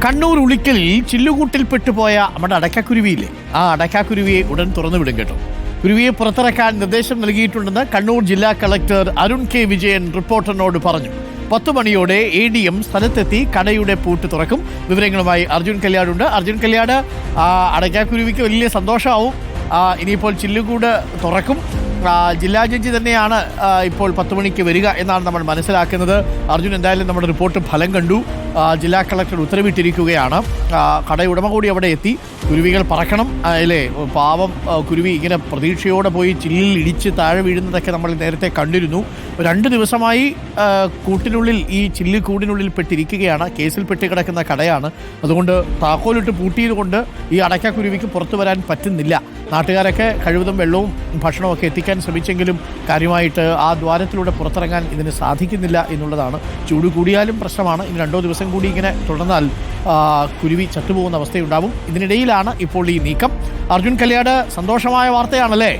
കണ്ണൂർ ഉളിക്കലിൽ ചില്ലുകൂട്ടിൽപ്പെട്ടുപോയ നമ്മുടെ അടയ്ക്കാക്കുരുവിയില്ലേ, ആ അടയ്ക്കാക്കുരുവിയെ ഉടൻ തുറന്നുവിടും കേട്ടോ. കുരുവിയെ പുറത്തിറക്കാൻ നിർദ്ദേശം നൽകിയിട്ടുണ്ടെന്ന് കണ്ണൂർ ജില്ലാ കളക്ടർ അരുൺ കെ വിജയൻ റിപ്പോർട്ടറിനോട് പറഞ്ഞു. 10 മണിയോടെ ADM സ്ഥലത്തെത്തി കടയുടെ പൂട്ട് തുറക്കും. വിവരങ്ങളുമായി അർജുൻ കല്യാടുണ്ട്. അർജുൻ കല്യാട്, അടയ്ക്കാക്കുരുവിക്ക് വലിയ സന്തോഷമാവും. ഇനിയിപ്പോൾ ചില്ലുകൂട് തുറക്കും. ജില്ലാ ജഡ്ജി തന്നെയാണ് ഇപ്പോൾ 10 മണിക്ക് വരിക എന്നാണ് നമ്മൾ മനസ്സിലാക്കുന്നത്. അർജുൻ, എന്തായാലും നമ്മുടെ റിപ്പോർട്ട് ഫലം കണ്ടു. ജില്ലാ കളക്ടർ ഉത്തരവിട്ടിരിക്കുകയാണ്. കടയുടമ കൂടി അവിടെ എത്തി. കുരുവികൾ പറക്കണം അല്ലേ? പാവം കുരുവി ഇങ്ങനെ പ്രതീക്ഷയോടെ പോയി ചില്ലിൽ ഇടിച്ച് താഴെ വീഴുന്നതൊക്കെ നമ്മൾ നേരത്തെ കണ്ടിരുന്നു. 2 ദിവസമായി കൂട്ടിനുള്ളിൽ, ഈ ചില്ല് കൂടിനുള്ളിൽ പെട്ടിരിക്കുകയാണ്. കേസിൽ പെട്ടി കിടക്കുന്ന കടയാണ്. അതുകൊണ്ട് താക്കോലിട്ട് പൂട്ടിയത് കൊണ്ട് ഈ അടയ്ക്കാക്കുരുവിക്ക് പുറത്തു വരാൻ പറ്റുന്നില്ല. നാട്ടുകാരൊക്കെ കഴിവതും വെള്ളവും ഭക്ഷണവും ഒക്കെ എത്തിക്കാൻ ശ്രമിച്ചെങ്കിലും കാര്യമായിട്ട് ആ ദ്വാരത്തിലൂടെ പുറത്തിറങ്ങാൻ ഇതിന് സാധിക്കുന്നില്ല എന്നുള്ളതാണ്. ചൂട് കൂടിയാലും പ്രശ്നമാണ്. ഇനി 2 ദിവസം കൂടി ഇങ്ങനെ തുടർന്നാൽ കുരുവി ചത്തുപോകുന്ന അവസ്ഥയുണ്ടാവും. ഇതിനിടയിലാണ് ഇപ്പോൾ ഈ നീക്കം. അർജുൻ കല്യാട്, സന്തോഷമായ വാർത്തയാണല്ലേ?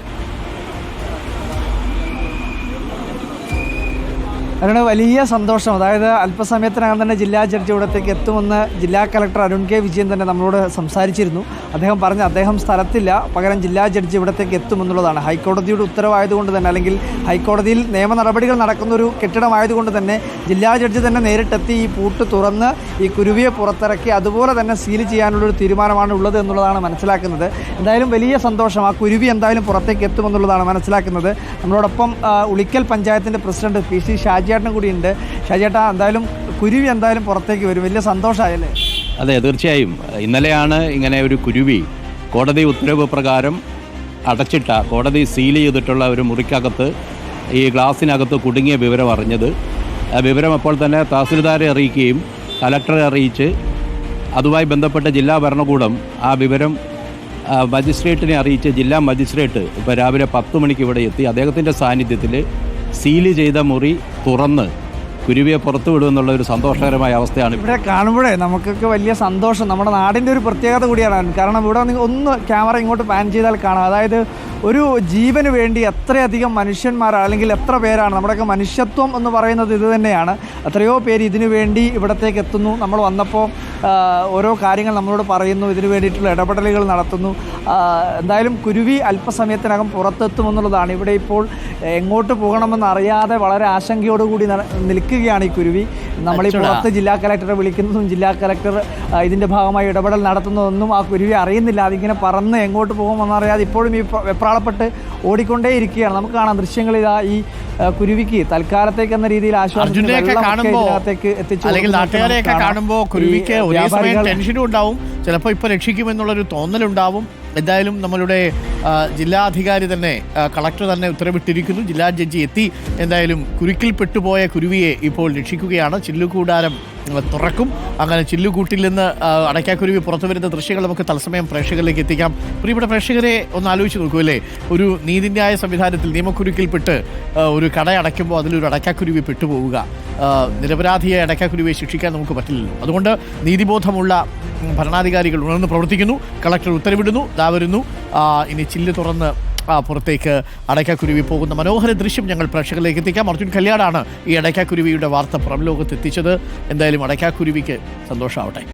അതിന് വലിയ സന്തോഷം. അതായത് അല്പസമയത്തിനകം തന്നെ ജില്ലാ ജഡ്ജി ഇവിടത്തേക്ക് എത്തുമെന്ന് ജില്ലാ കളക്ടർ അരുൺ കെ വിജയൻ തന്നെ നമ്മളോട് സംസാരിച്ചിരുന്നു. അദ്ദേഹം സ്ഥലത്തില്ല, പകരം ജില്ലാ ജഡ്ജി ഇവിടത്തേക്ക് എത്തുമെന്നുള്ളതാണ്. ഹൈക്കോടതിയുടെ ഉത്തരവായതുകൊണ്ട് തന്നെ, അല്ലെങ്കിൽ ഹൈക്കോടതിയിൽ നിയമ നടപടികൾ നടക്കുന്ന ഒരു കെട്ടിടമായതുകൊണ്ട് തന്നെ ജില്ലാ ജഡ്ജി തന്നെ നേരിട്ടെത്തി ഈ പൂട്ട് തുറന്ന് ഈ കുരുവിയെ പുറത്തിറക്കി അതുപോലെ തന്നെ സീൽ ചെയ്യാനുള്ളൊരു തീരുമാനമാണ് ഉള്ളത് എന്നുള്ളതാണ് മനസ്സിലാക്കുന്നത്. എന്തായാലും വലിയ സന്തോഷം. ആ കുരുവി എന്തായാലും പുറത്തേക്ക് എത്തുമെന്നുള്ളതാണ് മനസ്സിലാക്കുന്നത്. നമ്മളോടൊപ്പം ഉളിക്കൽ പഞ്ചായത്തിൻ്റെ പ്രസിഡന്റ് PC ഷാജിയേട്ടനും കൂടി ഉണ്ട്. ഷാജിയേട്ടാ, എന്തായാലും കുരുവി എന്തായാലും പുറത്തേക്ക് വരും. വലിയ സന്തോഷമായല്ലേ? അതെ, തീർച്ചയായും. ഇന്നലെയാണ് ഇങ്ങനെ ഒരു കുരുവി കോടതി ഉത്തരവ് പ്രകാരം അടച്ചിട്ട, കോടതി സീൽ ചെയ്തിട്ടുള്ള ഒരു മുറിക്കകത്ത്, ഈ ഗ്ലാസിനകത്ത് കുടുങ്ങിയ വിവരം അറിഞ്ഞത്. വിവരം അപ്പോൾ തന്നെ തഹസിൽദാരെ അറിയിക്കുകയും കലക്ടറെ അറിയിച്ച് അതുമായി ബന്ധപ്പെട്ട ജില്ലാ ഭരണകൂടം ആ വിവരം മജിസ്ട്രേറ്റിനെ അറിയിച്ച് ജില്ലാ മജിസ്ട്രേറ്റ് ഇപ്പോൾ രാവിലെ 10 മണിക്ക് ഇവിടെ എത്തി. അദ്ദേഹത്തിൻ്റെ സാന്നിധ്യത്തിൽ സീല് ചെയ്ത മുറി തുറന്ന് കുരുവിയെ പുറത്തു വിടുമെന്നുള്ള ഒരു സന്തോഷകരമായ അവസ്ഥയാണ് ഇവിടെ കാണുമ്പോഴേ നമുക്കൊക്കെ വലിയ സന്തോഷം. നമ്മുടെ നാടിൻ്റെ ഒരു പ്രത്യേകത കൂടിയാണ്. കാരണം ഇവിടെ ഒന്ന് ക്യാമറ ഇങ്ങോട്ട് പാൻ ചെയ്താൽ കാണാം. അതായത് ഒരു ജീവന് വേണ്ടി എത്രയധികം മനുഷ്യന്മാരാണ്, അല്ലെങ്കിൽ എത്ര പേരാണ്. നമ്മുടെയൊക്കെ മനുഷ്യത്വം എന്ന് പറയുന്നത് ഇത് തന്നെയാണ്. എത്രയോ പേര് ഇതിനു വേണ്ടി ഇവിടത്തേക്ക് എത്തുന്നു. നമ്മൾ വന്നപ്പോൾ ഓരോ കാര്യങ്ങൾ നമ്മളോട് പറയുന്നു, ഇതിനു വേണ്ടിയിട്ടുള്ള ഇടപെടലുകൾ നടത്തുന്നു. എന്തായാലും കുരുവി അല്പസമയത്തിനകം പുറത്തെത്തുമെന്നുള്ളതാണ്. ഇവിടെ ഇപ്പോൾ എങ്ങോട്ട് പോകണമെന്ന് അറിയാതെ വളരെ ആശങ്കയോടുകൂടി നിൽക്കുകയാണ് ഈ കുരുവി. നമ്മളീ പുറത്ത് ജില്ലാ കലക്ടറെ വിളിക്കുന്നതും ജില്ലാ കലക്ടർ ഇതിൻ്റെ ഭാഗമായി ഇടപെടൽ നടത്തുന്നതൊന്നും ആ കുരുവി അറിയുന്നില്ല. അതിങ്ങനെ പറന്ന് എങ്ങോട്ട് പോകുമെന്നറിയാതെ ഇപ്പോഴും ഈ വെപ്രാളപ്പെട്ട് ഓടിക്കൊണ്ടേ ഇരിക്കുകയാണ്. നമുക്ക് കാണാം ദൃശ്യങ്ങളിൽ ഈ കുരുവിക്ക് തൽക്കാലത്തേക്ക് എന്ന രീതിയിൽ നാട്ടുകാരെയൊക്കെ കാണുമ്പോൾ കുരുവിക്ക് ഒരേ സമയം ടെൻഷനും ഉണ്ടാവും. ചിലപ്പോൾ ഇപ്പോൾ രക്ഷിക്കുമെന്നുള്ളൊരു തോന്നലുണ്ടാവും. എന്തായാലും നമ്മളുടെ ജില്ലാധികാരി തന്നെ, കളക്ടർ തന്നെ ഉത്തരവിട്ടിരിക്കുന്നു. ജില്ലാ ജഡ്ജി എത്തി എന്തായാലും കുരുക്കിൽ പെട്ടുപോയ കുരുവിയെ ഇപ്പോൾ രക്ഷിക്കുകയാണ്. ചില്ലുകൂടാരം തുറക്കും. അങ്ങനെ ചില്ലുകൂട്ടിൽ നിന്ന് അടയ്ക്കാക്കുരുവി പുറത്തു വരുന്ന ദൃശ്യങ്ങൾ നമുക്ക് തത്സമയം പ്രേക്ഷകരിലേക്ക് എത്തിക്കാം. പ്രിയപ്പെട്ട പ്രേക്ഷകരെ, ഒന്ന് ആലോചിച്ച് നോക്കൂ അല്ലേ? ഒരു നീതിന്യായ സംവിധാനത്തിൽ നിയമക്കുരുക്കിൽപ്പെട്ട് ഒരു കട അടയ്ക്കുമ്പോൾ അതിലൊരു അടയ്ക്കാക്കുരുവി പെട്ടുപോവുക. നിരപരാധിയെ അടയ്ക്കാക്കുരുവിയെ ശിക്ഷിക്കാൻ നമുക്ക് പറ്റില്ലല്ലോ. അതുകൊണ്ട് നീതിബോധമുള്ള ഭരണാധികാരികൾ ഉണർന്ന് പ്രവർത്തിക്കുന്നു. കളക്ടർ ഉത്തരവിടുന്നു. വരുന്നു. ഇനി ചില്ല് തുറന്ന് പുറത്തേക്ക് അടയ്ക്കാക്കുരുവി പോകുന്ന മനോഹര ദൃശ്യം ഞങ്ങൾ പ്രേക്ഷകരിലേക്ക് എത്തിക്കാം. അർജുൻ കല്യാടാണ് ഈ അടയ്ക്കാക്കുരുവിയുടെ വാർത്ത പുറം ലോകത്ത് എത്തിച്ചത്. എന്തായാലും അടയ്ക്കാക്കുരുവിക്ക് സന്തോഷമാവട്ടെ.